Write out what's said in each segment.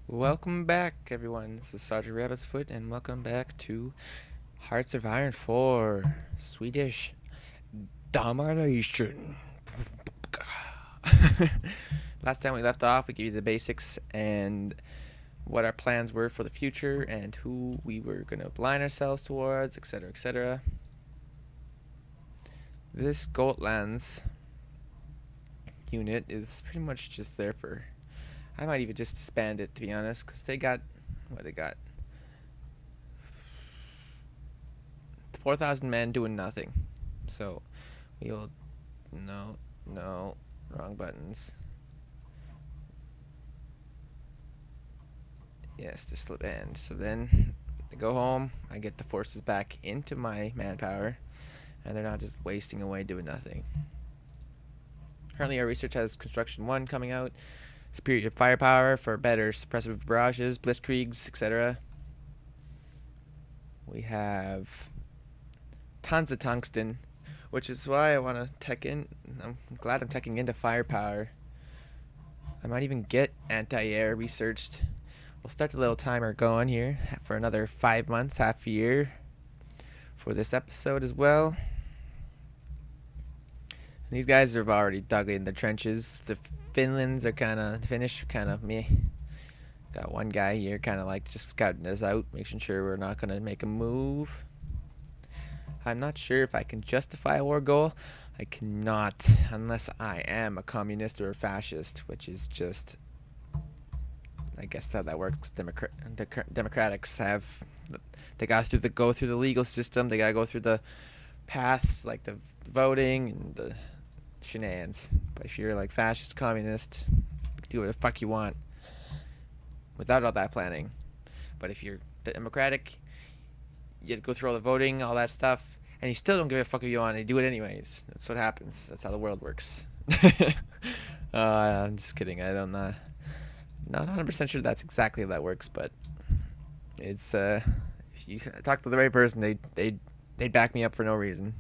Welcome back, everyone. This is Sergeant Rabbit's Foot, and welcome back to Hearts of Iron 4 Swedish Domination. Last time we left off, we gave you the basics and what our plans were for the future and who we were going to align ourselves towards, etc., etc. This Gotlands unit is pretty much just there for. I might even just disband it, to be honest, because they got. What they got? 4,000 men doing nothing. So, we'll. No, no. Wrong buttons. Yes, disband. So then, they go home. I get the forces back into my manpower. And they're not just wasting away doing nothing. Currently, our research has Construction 1 coming out. Superior firepower for better suppressive barrages, blitzkriegs, etc. We have tons of tungsten, which is why I want to tech in. I'm glad I'm teching into firepower. I might even get anti-air researched. We'll start the little timer going here for another 5 months, half a year for this episode as well. And these guys have already dug in the trenches. The Finnish are kind of meh. Got one guy here kind of like just scouting us out, making sure we're not going to make a move. I'm not sure if I can justify a war goal. I cannot unless I am a communist or a fascist, which is just, I guess how that works. Democrats have, they got to go through the legal system. They got to go through the paths like the voting and the shenanigans. But if you're like fascist, communist, you can do what the fuck you want without all that planning. But if you're democratic, you have to go through all the voting, all that stuff, and you still don't give a fuck if you want. You do it anyways. That's what happens. That's how the world works. I'm just kidding. I don't know. Not 100% sure that's exactly how that works, but it's if you talk to the right person, they'd back me up for no reason.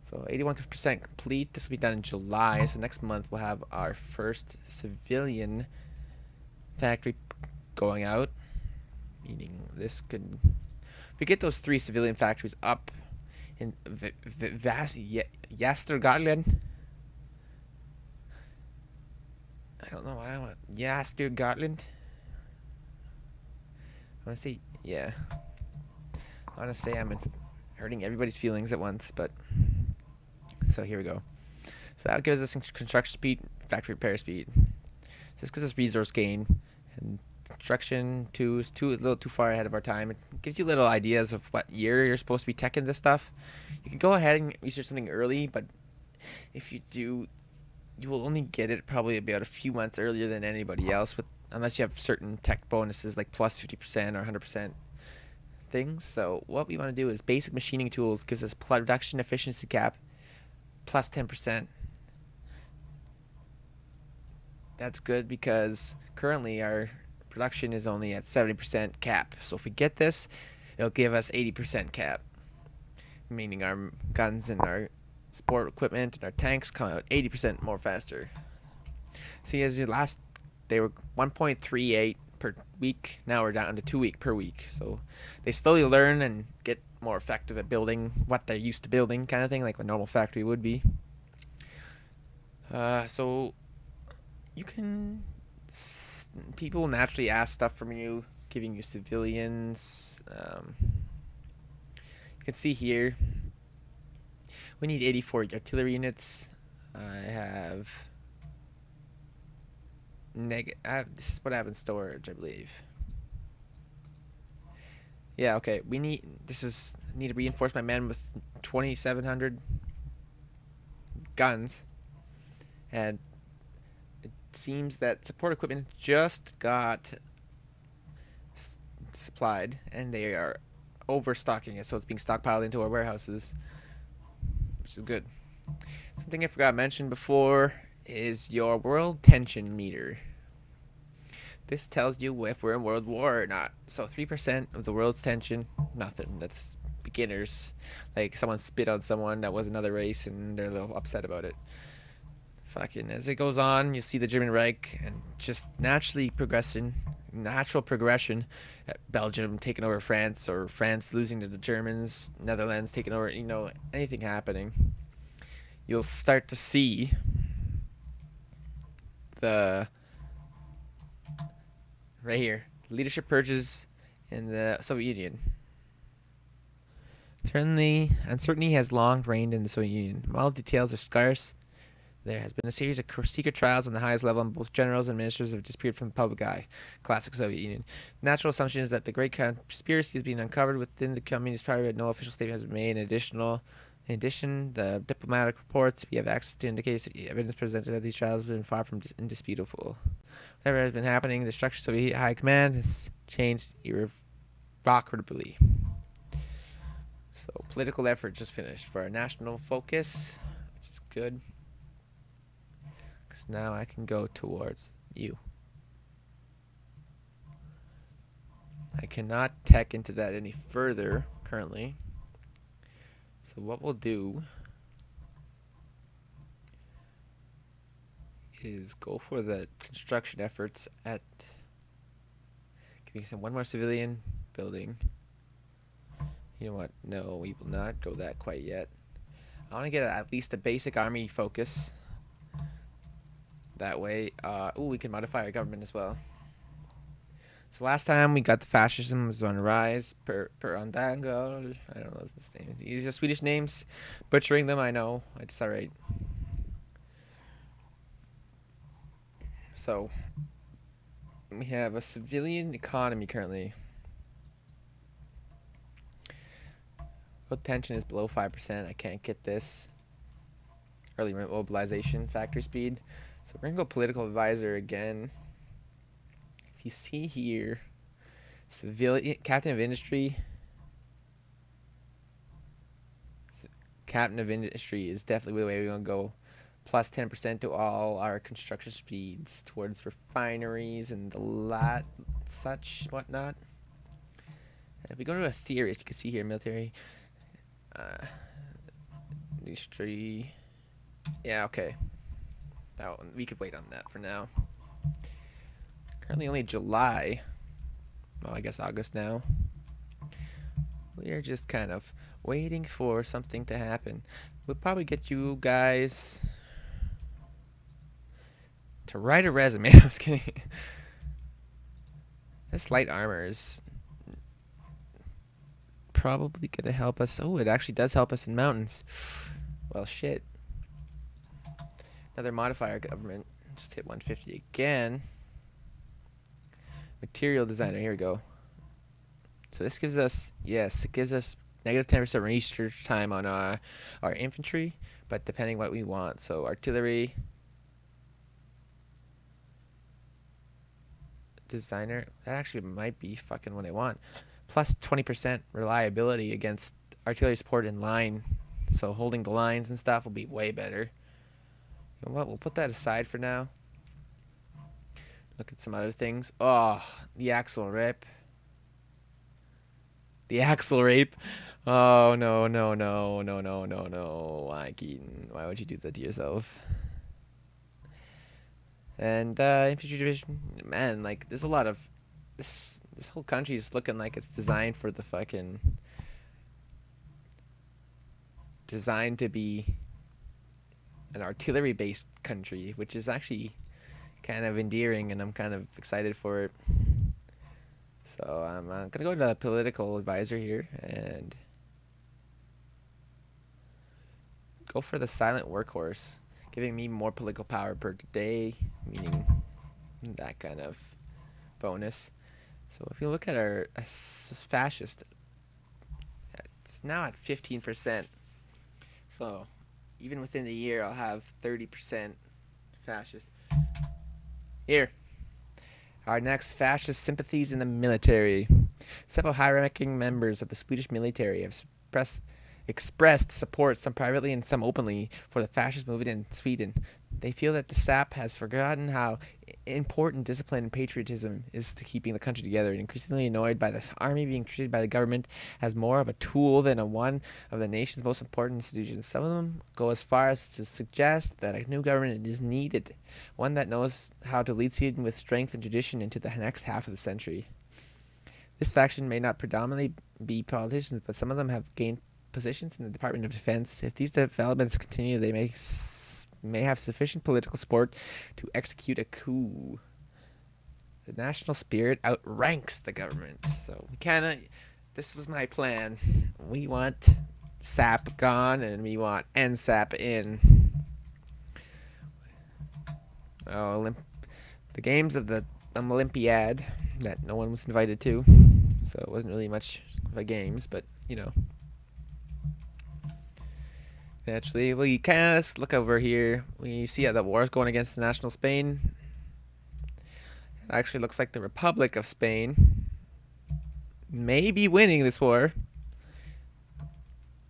So 81% complete. This will be done in July. So next month we'll have our first civilian factory going out. Meaning this could, if we get those 3 civilian factories up in Yastergotland. I don't know why I want Yastergotland. I want to say, yeah. I want to say I'm hurting everybody's feelings at once, but so here we go. So that gives us construction speed, factory repair speed. This gives us resource gain, and construction 2 is a little too far ahead of our time. It gives you little ideas of what year you're supposed to be teching this stuff. You can go ahead and research something early, but if you do, you will only get it probably about a few months earlier than anybody else, unless you have certain tech bonuses like plus 50% or 100% things. So what we want to do is basic machining tools gives us production efficiency cap plus 10%. That's good because currently our production is only at 70% cap. So if we get this, it'll give us 80% cap, meaning our guns and our sport equipment and our tanks come out 80% more faster. See, as last they were 1.38 per week. Now we're down to 2 week per week. So they slowly learn and get more effective at building what they're used to building, kind of thing, like a normal factory would be. So you can, people naturally ask stuff from you, giving you civilians. You can see here we need 84 artillery units. I have this is what I have in storage, I believe. Yeah, okay. Need to reinforce my men with 2,700 guns, and it seems that support equipment just got supplied, and they are overstocking it, so it's being stockpiled into our warehouses, which is good. Something I forgot to mention before is your world tension meter. This tells you if we're in world war or not. So 3% of the world's tension, nothing. That's beginners. Like someone spit on someone that was another race and they're a little upset about it. Fucking as it goes on, you see the German Reich and just naturally progressing natural progression. Belgium taking over France, or France losing to the Germans, Netherlands taking over, anything happening. You'll start to see the right here leadership purges in the Soviet Union. Certainly, uncertainty has long reigned in the Soviet Union. All details are scarce. There has been a series of secret trials on the highest level, and both generals and ministers have disappeared from the public eye. Classic Soviet Union. The natural assumption is that the great conspiracy is being uncovered within the Communist Party, but no official statement has been made. In addition, the diplomatic reports we have access to indicate evidence presented at these trials has been far from indisputable. Whatever has been happening, the structure of Soviet high command has changed irrevocably. So, political effort just finished for our national focus, which is good. Because now I can go towards you. I cannot tech into that any further currently. So what we'll do is go for the construction efforts at giving one more civilian building. You know what? No, we will not go that quite yet. I want to get at least a basic army focus. That way, we can modify our government as well. So last time we got the fascism was on rise. Per Ondango. I don't know those names. These are Swedish names. Butchering them, I know. It's alright. So we have a civilian economy currently. Potential is below 5%. I can't get this. Early mobilization factory speed. So we're going to go political advisor again. If you see here, civilian captain of industry. Captain of industry is definitely the way we're going to go. Plus 10% to all our construction speeds towards refineries and the such whatnot. And if we go to a theorist, you can see here military. Industry. Yeah, okay. That one, we could wait on that for now. Currently only July. Well, I guess August now. We are just kind of waiting for something to happen. We'll probably get you guys to write a resume. I was kidding. This light armor is probably going to help us. Oh, it actually does help us in mountains. Well, shit. Another modifier government. Just hit 150 again. Material designer. Here we go. So this gives us, yes, it gives us negative 10% research time on our infantry, but depending what we want. So artillery designer, that actually might be fucking what I want. Plus 20% reliability against artillery support in line. So holding the lines and stuff will be way better. You know what? We'll put that aside for now. Look at some other things. Oh, the axle rape. The axle rape. Oh, no, no, no, no, no, no, no. Why, Keaton? Why would you do that to yourself? And infantry division, man, like there's a lot of this whole country is looking like it's designed for the fucking designed to be an artillery based country, which is actually kind of endearing, and I'm kind of excited for it. So I'm gonna go to the political advisor here and go for the silent workhorse, giving me more political power per day, meaning that kind of bonus. So if you look at our fascist, it's now at 15%. So even within the year, I'll have 30% fascist. Here, our next fascist sympathies in the military. Several high-ranking members of the Swedish military have expressed support, some privately and some openly, for the fascist movement in Sweden. They feel that the SAP has forgotten how important discipline and patriotism is to keeping the country together, and increasingly annoyed by the army being treated by the government as more of a tool than one of the nation's most important institutions. Some of them go as far as to suggest that a new government is needed, one that knows how to lead Sweden with strength and tradition into the next half of the century. This faction may not predominantly be politicians, but some of them have gained positions in the Department of Defense. If these developments continue, they may have sufficient political support to execute a coup. The national spirit outranks the government. So this was my plan. We want SAP gone and we want NSAP in. The games of the Olympiad that no one was invited to, so it wasn't really much of a games, but naturally, well, you kind of look over here. We see how the war is going against national Spain. It actually looks like the Republic of Spain may be winning this war,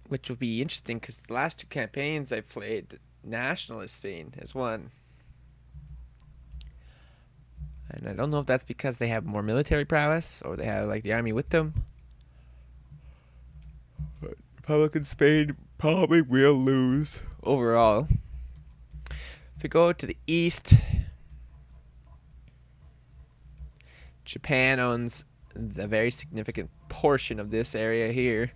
which will be interesting because the last two campaigns I've played, nationalist Spain has won. And I don't know if that's because they have more military prowess or they have like the army with them. But Republican Spain probably will lose overall. If we go to the east, Japan owns a very significant portion of this area here.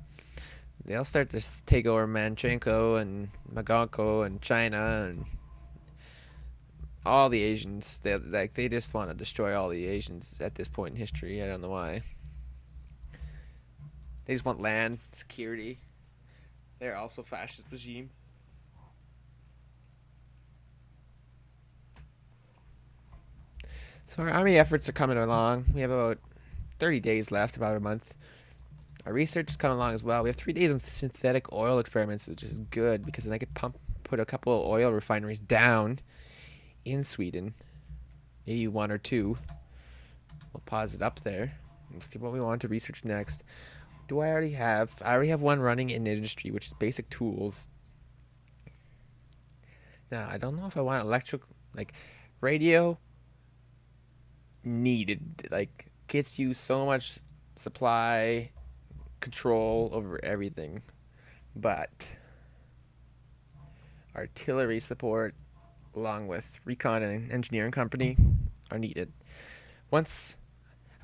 They'll start to take over Manchenko and Magonko and China and all the Asians. They just want to destroy all the Asians at this point in history. I don't know why. They just want land security. They're also fascist regime. So our army efforts are coming along. We have about 30 days left, about a month. Our research is coming along as well. We have 3 days on synthetic oil experiments, which is good because then I could put a couple of oil refineries down in Sweden, maybe one or two. We'll pause it up there and see what we want to research next. I already have one running in industry, which is basic tools. Now I don't know if I want radio needed, like gets you so much supply control over everything, but artillery support along with recon and engineering company are needed. Once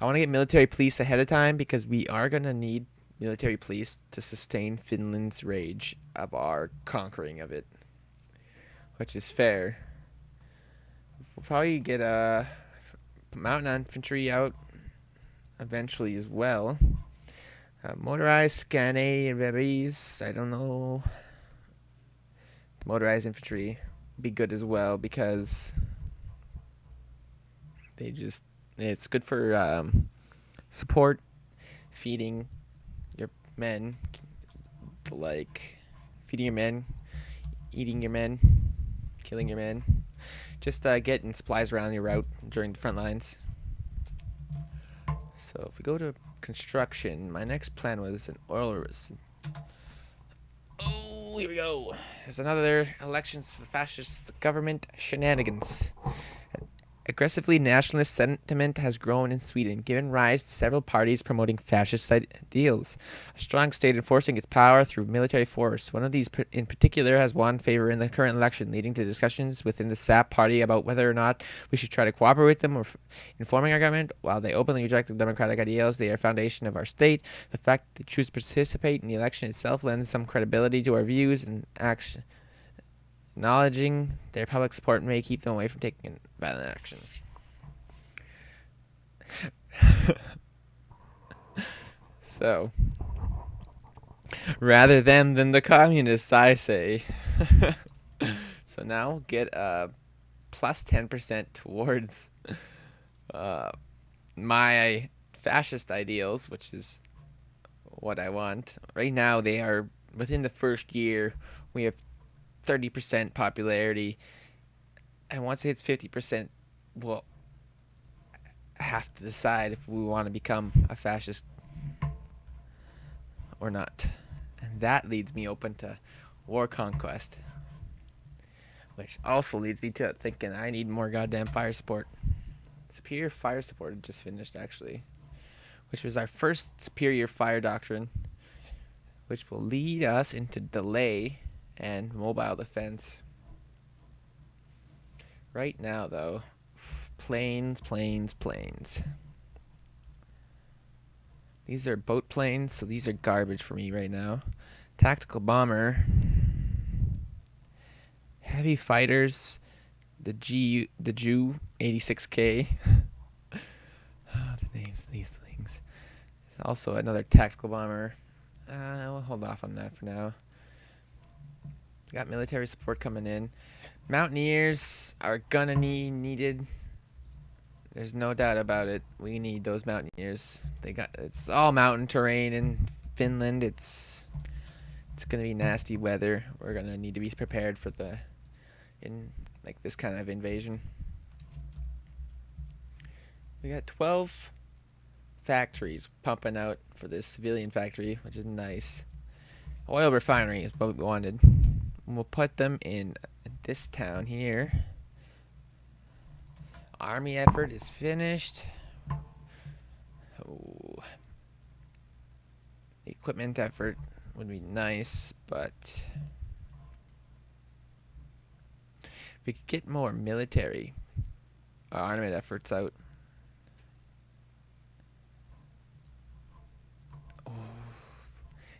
I want to get military police ahead of time because we are going to need military police to sustain Finland's rage of our conquering of it, which is fair. We'll probably get a mountain infantry out eventually as well. Motorized Scandinavians, I don't know. Motorized infantry would be good as well because it's good for support, feeding your men, like feeding your men, eating your men, killing your men, just getting supplies around your route during the front lines. So if we go to construction, my next plan was an oil. Oh, here we go. There's another elections for the fascist government shenanigans. Aggressively nationalist sentiment has grown in Sweden, giving rise to several parties promoting fascist ideals. A strong state enforcing its power through military force. One of these in particular has won favor in the current election, leading to discussions within the SAP party about whether or not we should try to cooperate with them or in forming our government. While they openly reject the democratic ideals, they are foundation of our state. The fact they choose to participate in the election itself lends some credibility to our views and action. Acknowledging their public support may keep them away from taking violent action. So, rather than the communists, I say. So now get a plus 10% towards my fascist ideals, which is what I want. Right now, they are within the first year. We have 30% popularity, and once it hits 50%, we'll have to decide if we want to become a fascist or not. And that leads me open to war conquest, which also leads me to thinking I need more goddamn fire support. Superior fire support just finished, actually, which was our first superior fire doctrine, which will lead us into delay and mobile defense. Right now, though, planes. These are boat planes, so these are garbage for me right now. Tactical bomber, heavy fighters, the Jew 86K. The names of these things. There's also another tactical bomber. We'll hold off on that for now. Got military support coming in. Mountaineers are gonna needed. There's no doubt about it. We need those mountaineers. It's all mountain terrain in Finland. It's gonna be nasty weather. We're gonna need to be prepared for this kind of invasion. We got 12 factories pumping out for this civilian factory, which is nice. Oil refinery is what we wanted. We'll put them in this town here. Army effort is finished. Oh. Equipment effort would be nice, but if we could get more military armament efforts out. Oh,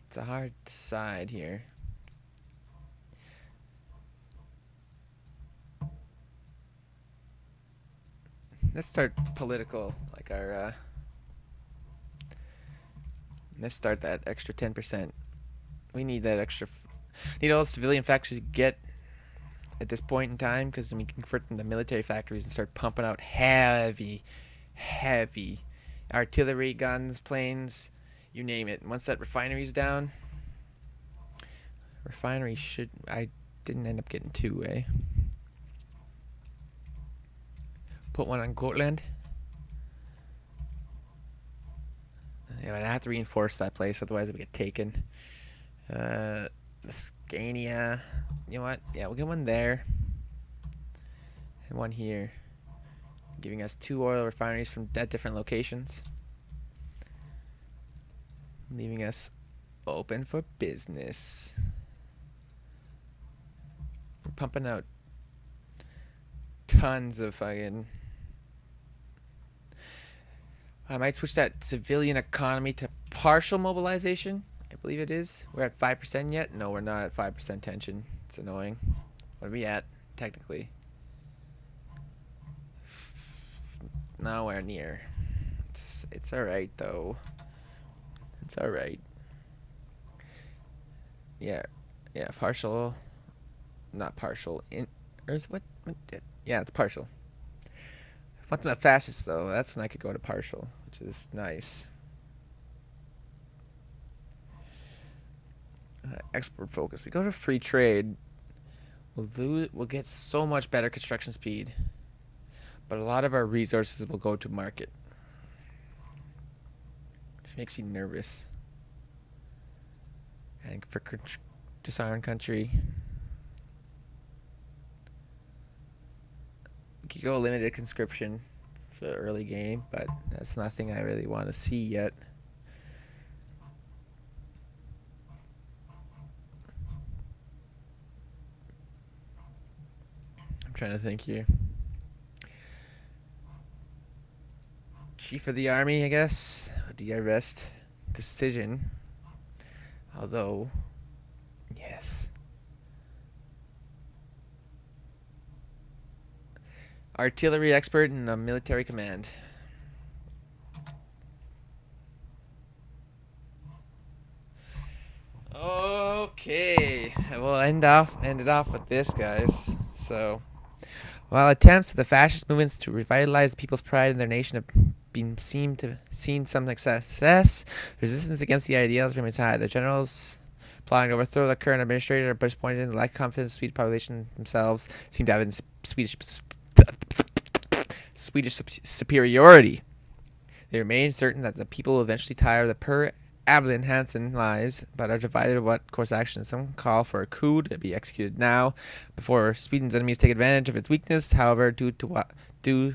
it's a hard decide here. Let's start political, like our, let's start that extra 10%. We need that extra, need all the civilian factories to get at this point in time, because then we can convert them to military factories and start pumping out heavy artillery, guns, planes, you name it. And once that refinery's down, I didn't end up getting two, eh? Put one on Gotland. Yeah, I have to reinforce that place, otherwise it would get taken. Scania. You know what? Yeah, we'll get one there. And one here. Giving us 2 oil refineries from different locations. Leaving us open for business. We're pumping out tons of fucking... I might switch that civilian economy to partial mobilization. I believe it is. We're at 5% yet? No, we're not at 5% tension. It's annoying. What are we at, technically? Nowhere near. It's alright, though. It's alright. Yeah, partial. Not partial. Yeah, it's partial. Once I'm a fascist, though, that's when I could go to partial, which is nice. Export focus. We go to free trade. We'll get so much better construction speed, but a lot of our resources will go to market, which makes you nervous. And for disarmed country, we could go limited conscription for the early game, but that's nothing I really want to see yet. I'm trying to think here. Chief of the Army, I guess. De-arrest decision. Although, yes. Artillery expert in a military command. Okay, we'll end it off with this, guys. So, while attempts of the fascist movements to revitalize the people's pride in their nation have been seen some success, resistance against the ideals remains high. The generals plotting to overthrow the current administrator are disappointed in the lack of confidence. The Swedish population themselves seem to have in Swedish superiority. They remain certain that the people will eventually tire of the per Ablin Hansen lies, but are divided of what course action. Some call for a coup to be executed now, before Sweden's enemies take advantage of its weakness. However, doing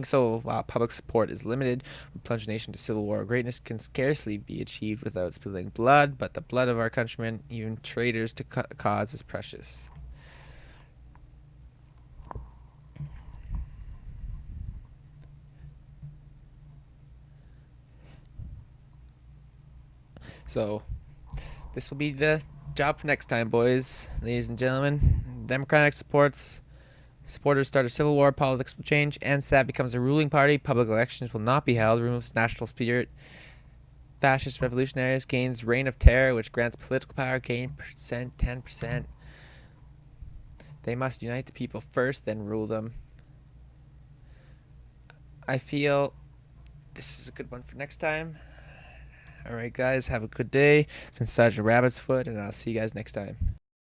so while public support is limited, would plunge the nation to civil war. Greatness can scarcely be achieved without spilling blood, but the blood of our countrymen, even traitors to cause, is precious. So, this will be the job for next time, boys, ladies and gentlemen. Democratic supporters start a civil war, politics will change, and SAP becomes a ruling party. Public elections will not be held, removes national spirit. Fascist revolutionaries gains reign of terror, which grants political power, gain 10%. They must unite the people first, then rule them. I feel this is a good one for next time. Alright guys, have a good day. It's been Sergeant Rabbit's Foot, and I'll see you guys next time.